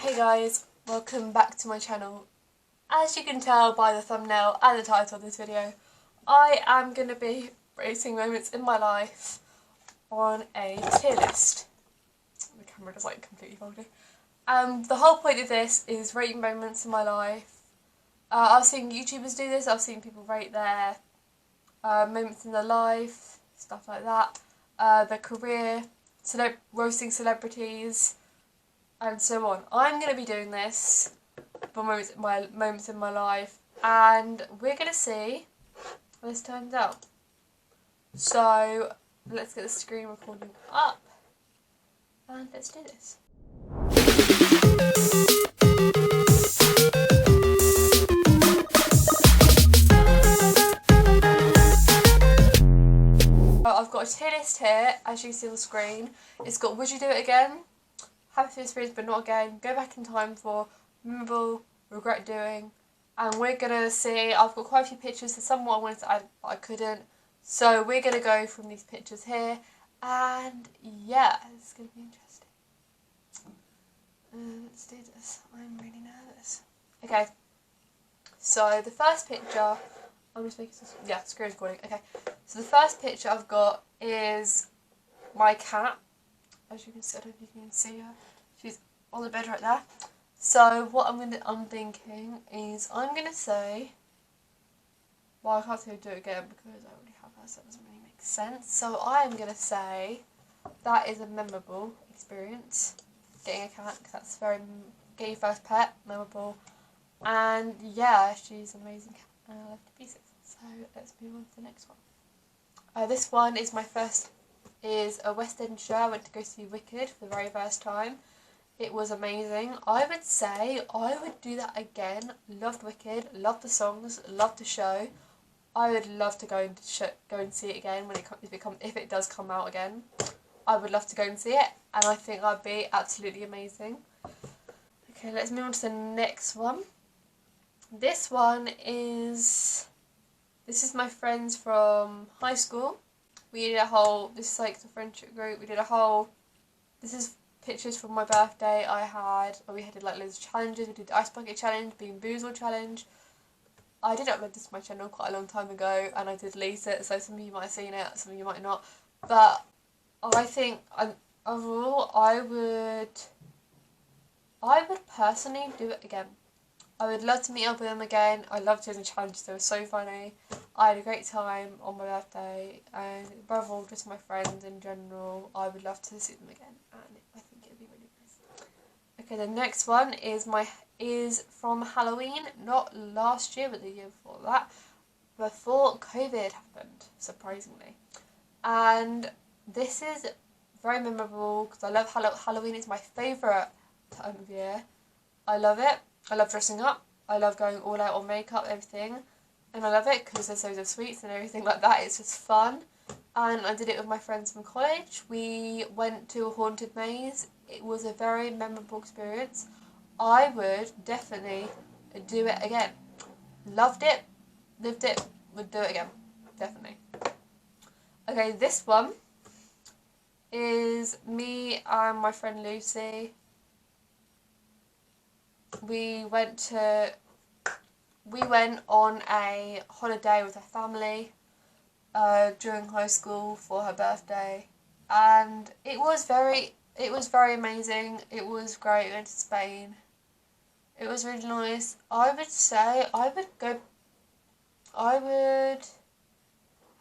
Hey guys, welcome back to my channel. As you can tell by the thumbnail and the title of this video, I am going to be rating moments in my life on a tier list. The camera just completely folded. The whole point of this is rating moments in my life. I've seen YouTubers do this, I've seen people rate their moments in their life, stuff like that, their career, roasting celebrities, and so on. I'm going to be doing this for moments in my life, and we're going to see how this turns out. So let's get the screen recording up and let's do this. I've got a tier list here, as you can see on the screen. It's got would you do it again, happy for experience but not again, go back in time for, memorable, regret doing, and we're gonna see. I've got quite a few pictures. There's some I wanted to add but I couldn't, so we're gonna go from these pictures here, and yeah, it's gonna be interesting. Let's do this. I'm really nervous. Okay, so the first picture, I'm just making this, yeah, screen recording. Okay, so the first picture I've got is my cat. As you can see, I don't know if you can see her. She's on the bed right there. So what I'm thinking is I'm gonna say, well, I can't say do it again because I already have her, so it doesn't really make sense. So I am gonna say that is a memorable experience, getting a cat, because that's very, getting your first pet, memorable, and yeah, she's an amazing cat and I love to pieces. So let's move on to the next one. This one is my first. Is a West End show. I went to go see Wicked for the very first time. It was amazing. I would say I would do that again. Loved Wicked, loved the songs, loved the show. I would love to go and see it again when if it does come out again. I would love to go and see it, and I think that'd be absolutely amazing. Okay, let's move on to the next one. This is my friends from high school. We did a whole, this is like the friendship group, this is pictures from my birthday. We had like loads of challenges. We did the Ice Bucket Challenge, Bean Boozled Challenge. I did upload this to my channel quite a long time ago, and I did release it, so some of you might have seen it, some of you might not. But I think, overall, I would personally do it again. I would love to meet up with them again. I loved doing the challenges, they were so funny. I had a great time on my birthday, and above all, just my friends in general, I would love to see them again, and I think it'd be really nice. Okay, the next one is from Halloween, not last year, but the year before that, before COVID happened, surprisingly. And this is very memorable because I love Halloween. Is my favourite time of year. I love it. I love dressing up. I love going all out on makeup, everything. And I love it because there's loads of sweets and everything like that. It's just fun. And I did it with my friends from college. We went to a haunted maze. It was a very memorable experience. I would definitely do it again. Loved it. Lived it. Would do it again. Definitely. Okay, this one is me and my friend Lucy. We went on a holiday with her family during high school for her birthday, and it was very amazing. It was great. We went to Spain. It was really nice. I would say I would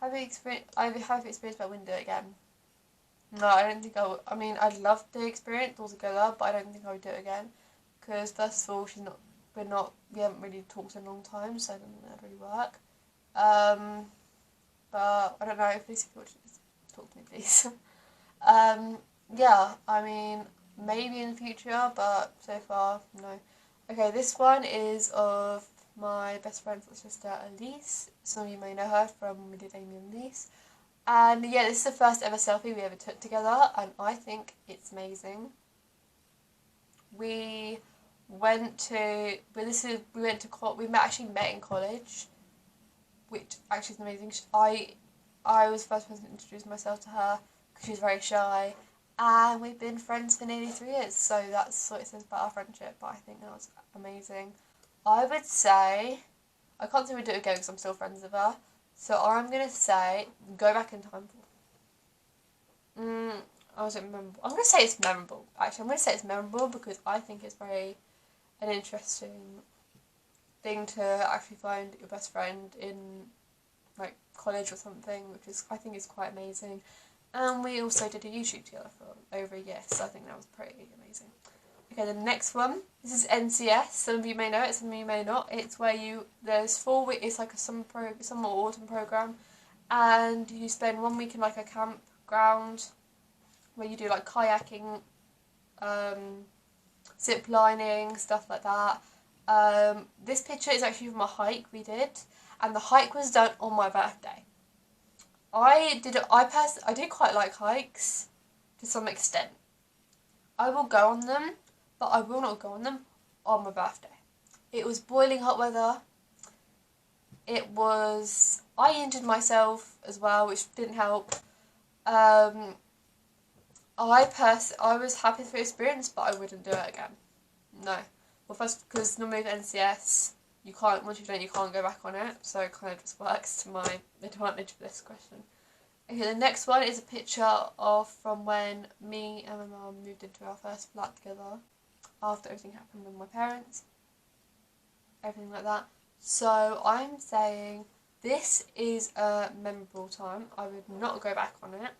have the experience. I would have the experience, but I wouldn't do it again. No, I don't think I would. I mean, I'd love the experience altogether, but I don't think I would do it again. Because first of all, we haven't really talked in a long time, so I don't think that'd really work. But I don't know, if Lucy could just talk to me, please. Yeah, I mean, maybe in the future, but so far, no. Okay, this one is of my best friend's sister, Elise. Some of you may know her from when we did AmyandEllesse. And yeah, this is the first ever selfie we ever took together, and I think it's amazing. We actually met in college, which actually is amazing. I was the first person to introduce myself to her because she was very shy, and we've been friends for nearly 3 years, so that's what it says about our friendship, but I think that was amazing. I would say, I can't say we do it again because I'm still friends with her, so I'm going to say, go back in time for. I was memorable. I'm going to say it's memorable, actually. I'm going to say it's memorable because I think it's an interesting thing to actually find your best friend in, like, college or something, which is, I think is quite amazing. And we also did a YouTube together for over a year, so I think that was pretty amazing. Okay, the next one, this is NCS. Some of you may know it, some of you may not. It's where there's 4 weeks, it's like a summer or autumn program, and you spend 1 week in like a campground where you do like kayaking, zip lining, stuff like that. This picture is actually from a hike we did, and the hike was done on my birthday. I do quite like hikes to some extent. I will go on them, but I will not go on them on my birthday. It was boiling hot weather. I injured myself as well, which didn't help. I was happy for the experience, but I wouldn't do it again. No. Well, first, because normally with NCS, once you've done it, you can't go back on it, so it kind of just works to my advantage for this question. Okay, the next one is a picture from when me and my mum moved into our first flat together, after everything happened with my parents, everything like that. So I'm saying this is a memorable time. I would not go back on it,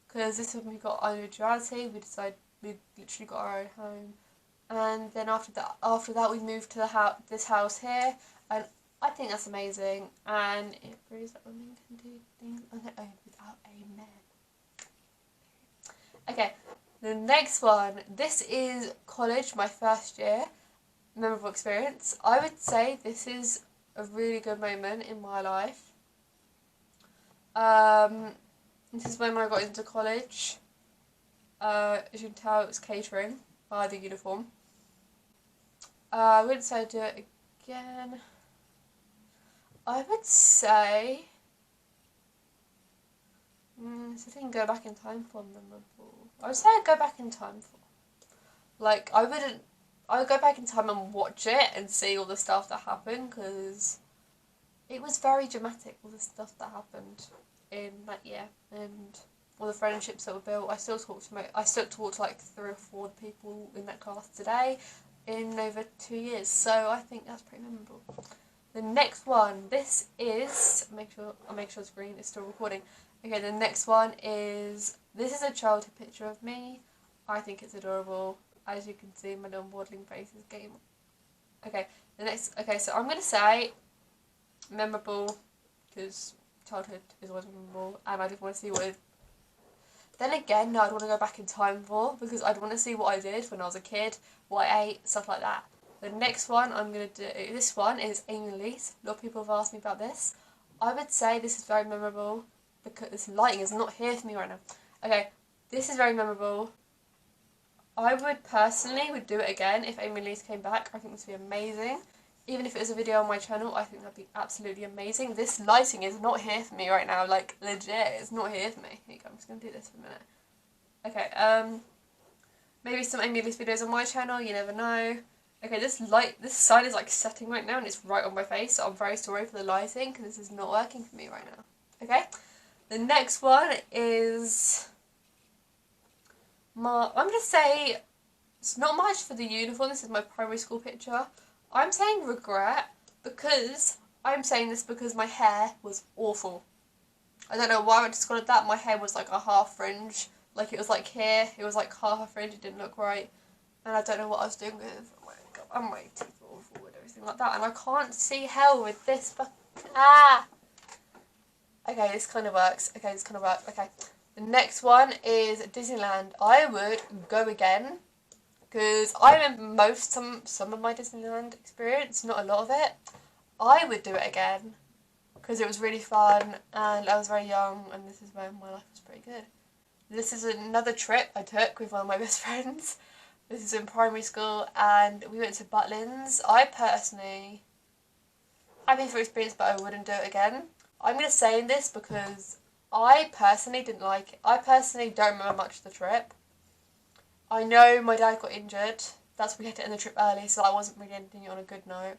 because this is when we got our individuality. We literally got our own home. And then after that, we moved to this house here, and I think that's amazing. And it proves that women can do things on their own without a man. Okay, the next one. This is college, my first year, memorable experience. I would say this is a really good moment in my life. This is when I got into college. As you can tell, it was catering by the uniform. I wouldn't say I'd do it again. I would say, it's a thing go back in time for memorable. I would say I'd go back in time for. Like, I would go back in time and watch it and see all the stuff that happened, because it was very dramatic, all the stuff that happened in that year, and all the friendships that were built. I still talk to like 3 or 4 people in that class today, in over 2 years, so I think that's pretty memorable. The next one, this is, I'll make sure the screen is still recording. Okay, the next one is, this is a childhood picture of me. I think it's adorable. As you can see, my little waddling face is getting. Okay, so I'm going to say memorable, because childhood is always memorable, and I just want to see what Then again, no, I'd want to go back in time for, because I'd want to see what I did when I was a kid, what I ate, stuff like that. The next one I'm going to do, this one is AmyandEllesse. A lot of people have asked me about this. I would say this is very memorable, because this lighting is not here for me right now. Okay, this is very memorable. I would personally do it again if AmyandEllesse came back. I think this would be amazing. Even if it was a video on my channel, I think that'd be absolutely amazing. This lighting is not here for me right now, like, legit, it's not here for me. Here you go, I'm just going to do this for a minute. Okay, maybe some AmyandEllesse videos on my channel, you never know. Okay, this sign is, like, setting right now, and it's right on my face, so I'm very sorry for the lighting, because this is not working for me right now. Okay, the next one is I'm going to say, it's not much for the uniform. This is my primary school picture. I'm saying regret, because I'm saying this because my hair was awful. I don't know why I went to school like that. My hair was like a half fringe. Like, it was like here, it was like half a fringe, it didn't look right. And I don't know what I was doing with my teeth all forward, everything like that. And I can't see hell with this, but okay, this kind of works. Okay, this kind of works. Okay, the next one is Disneyland. I would go again, because I remember some of my Disneyland experience, not a lot of it. I would do it again, because it was really fun, and I was very young, and this is when my life was pretty good. This is another trip I took with one of my best friends. This is in primary school, and we went to Butlins. I personally, happy for experience, but I wouldn't do it again. I'm going to say this because I personally didn't like it. I personally don't remember much of the trip. I know my dad got injured. That's why we had to end the trip early, so I wasn't really ending it on a good note.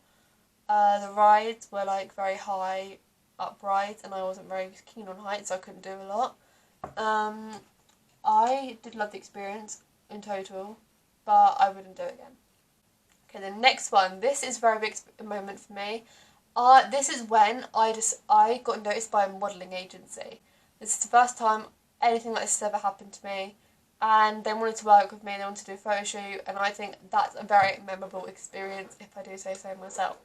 The rides were like very high up rides, and I wasn't very keen on heights, so I couldn't do a lot. I did love the experience in total, but I wouldn't do it again. Okay, the next one. This is a very big moment for me. This is when I got noticed by a modelling agency. This is the first time anything like this has ever happened to me, and they wanted to work with me, they wanted to do a photo shoot, and I think that's a very memorable experience, if I do say so myself.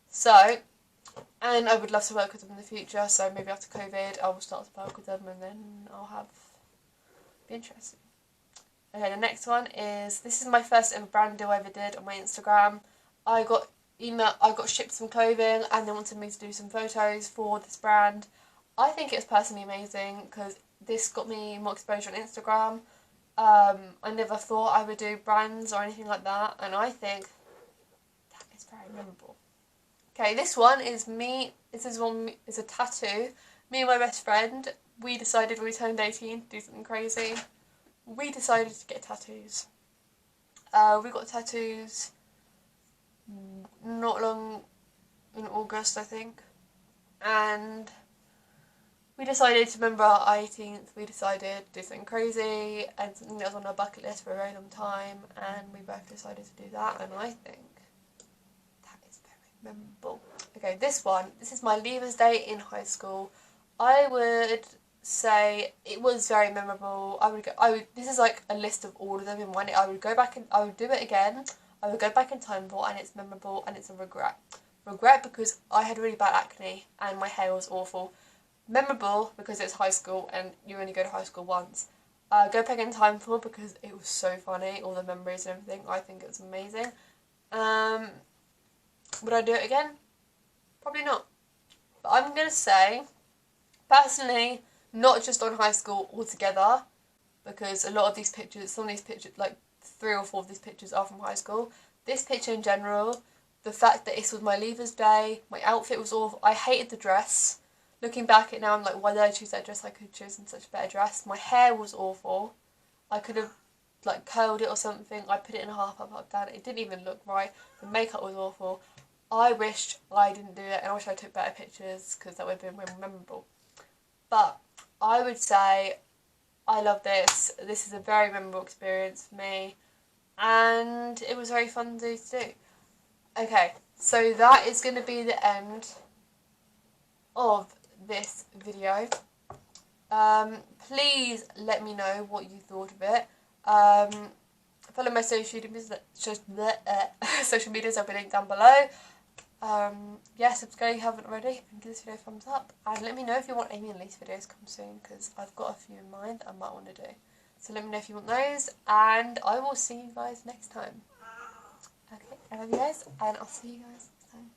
So, and I would love to work with them in the future, so maybe after COVID I will start to work with them, and then I'll be interested. Okay, the next one is, this is my first ever brand deal I ever did on my Instagram. I got shipped some clothing, and they wanted me to do some photos for this brand. I think it was personally amazing because this got me more exposure on Instagram. I never thought I would do brands or anything like that, and I think that is very memorable. Okay, this one is me. This is a tattoo. Me and my best friend, we decided when we turned 18 to do something crazy. We decided to get tattoos. We got tattoos not long in August, I think, and we decided to remember our 18th. We decided to do something crazy and something that was on our bucket list for a very long time, and we both decided to do that, and I think that is very memorable. Okay, this is my Leavers Day in high school. I would say it was very memorable. This is like a list of all of them in one. I would go back and I would do it again. I would go back in time for, and it's memorable, and it's a regret. Regret because I had really bad acne and my hair was awful. Memorable because it's high school and you only go to high school once. Go back in time for because it was so funny, all the memories and everything. I think it was amazing. Would I do it again? Probably not. But I'm going to say, personally, not just on high school altogether, because a lot of these pictures, some of these pictures, like 3 or 4 of these pictures are from high school. This picture in general, the fact that this was my Leavers Day, my outfit was awful. I hated the dress. Looking back at it now, I'm like, why did I choose that dress? I could have chosen such a better dress. My hair was awful. I could have like curled it or something. I put it in a half up, half down. It didn't even look right. The makeup was awful. I wished I didn't do it, and I wish I took better pictures because that would have been more memorable. But I would say I love this. This is a very memorable experience for me, and it was very fun to do. Okay, so that is going to be the end of this video. Please let me know what you thought of it. Follow my social medias, I'll be linked down below. Yeah, subscribe if you haven't already, and give this video a thumbs up, and let me know if you want AmyandEllesse videos come soon, because I've got a few in mind that I might want to do. So let me know if you want those, and I will see you guys next time. Okay, I love you guys, and I'll see you guys next time.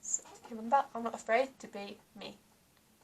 So remember, I'm not afraid to be me.